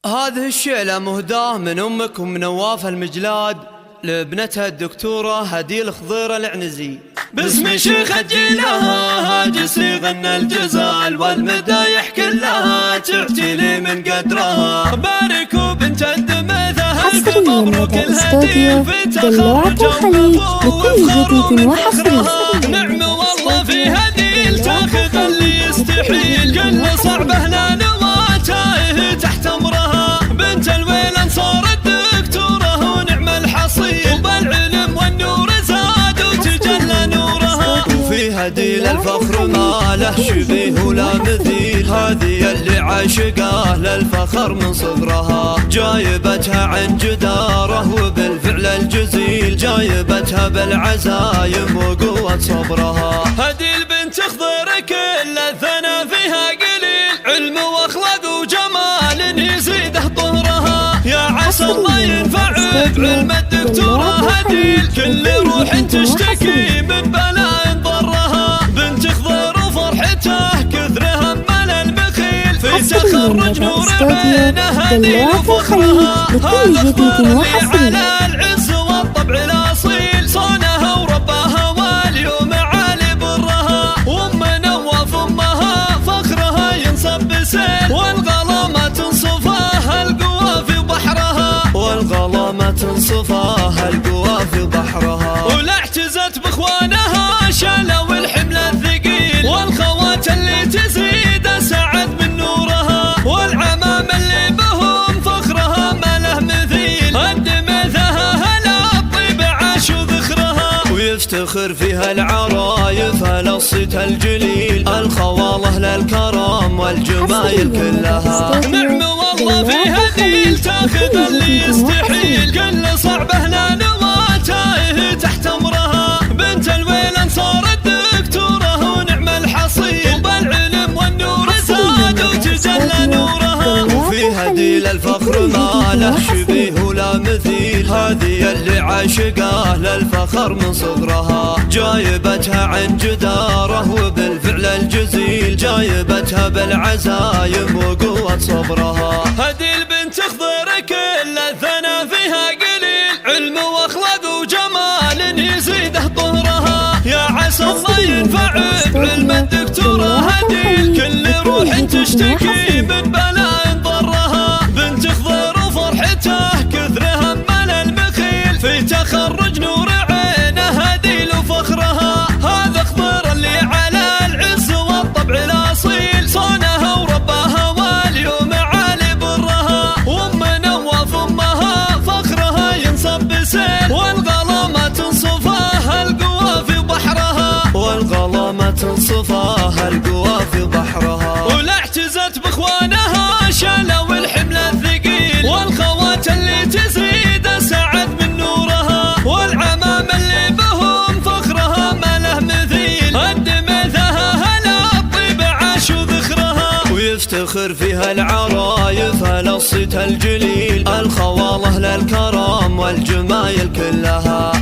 هذه الشيلة مهداة من أمك ومن نواف المجلاد لابنتها الدكتورة هديل الخضير العنزي. باسم شيخ الجيلها جسري غنى الجزال والمدايح كلها تعطي لي من قدرها. باركوا بنت الدمثة ألف مبروك الهديل في تخرج وفخر وفخرها. نعم والله في هديل تاخذ اللي يستحيل كل صعبة لا نواته تحت أمرها. بنت الويلن صارت دكتورة ونعم الحصيل وبالعلم والنور زاد وتجلى نورها. وفي هديل الفخر ما له شبيه ولا مثيل، هذه اللي عاشقاه للفخر من صغرها. جايبتها عن جداره وبالفعل الجزيل، جايبتها بالعزايم وقوة صبرها. هديل بنت خضير كل الثنا فيها قليل، علم واخلاق وجمال يزيده طهرها. يا عسى الله ينفع بعلم الدكتورة هديل، كل روح تشتكي من بلاء ضرها. بنت خضير وفرحته كثرها مال المخيل، في تخرج نور عينها هديل وفخرها. هذا اخبار على العز والطبع الاصيل، صانها ورباها واليوم عالي برها. ام نواف امها فخرها ينصب بسيل، والغلا تنصفاها القوى في بحرها. والغلا تنصفاها القوى في بحرها. ولا اعتزت باخوانها شالوا الحمل الثقيل، والخوات اللي تزيد سعد من نورها. والعمام اللي بهم فخرها ما له مثيل، الدمثها هلا الطيب عاش وذخرها. ويفتخر فيها العرايف هلا الصيت الجليل، الخواله للكرم والجمايل كلها. نعم والله في هديل تاخذ اللي يستحيل، كل صعبه لا نواته تحت امرها. بنت الويلن صارت دكتوره ونعم الحصيل، وبالعلم والنور زاد وتجلى نورها. وفي هديل الفخر ما له شبيه ولا مثيل، هذه اللي عاشقاه للفخر من صغرها. جايبتها عن جداره وبالفعل الجزيل، جايبتها بالعزايم وقوة صبرها. هديل بنت خضير كل الثنا فيها قليل، علم واخلاق وجمال يزيده طهرها. يا عسى الله ينفع بعلم الدكتورة هديل، كل روح تشتكي من بلاء ضرها. بنت خضير وفرحته كثرها مال المخيل، في تخرج نور عينه هديل وفخرها. هذا خضير اللي على العز والطبع الاصيل، صانها ورباها واليوم عالي برها. وام نواف امها فخرها ينصب بسيل، والغلا تنصفاها القوى في بحرها. والغلا تنصفاها القوى في بحرها. ولا اعتزت باخوانها شالوا الحمل الثقيل، والخوات اللي تزيد سعد من نورها. والعمام اللي بهم فخرها ما له مثيل، الدمثها هلا الطيب عاش وذخرها. ويفتخر فيها العرايف هلا الصيت الجليل، الخواله للكرم والجمايل كلها.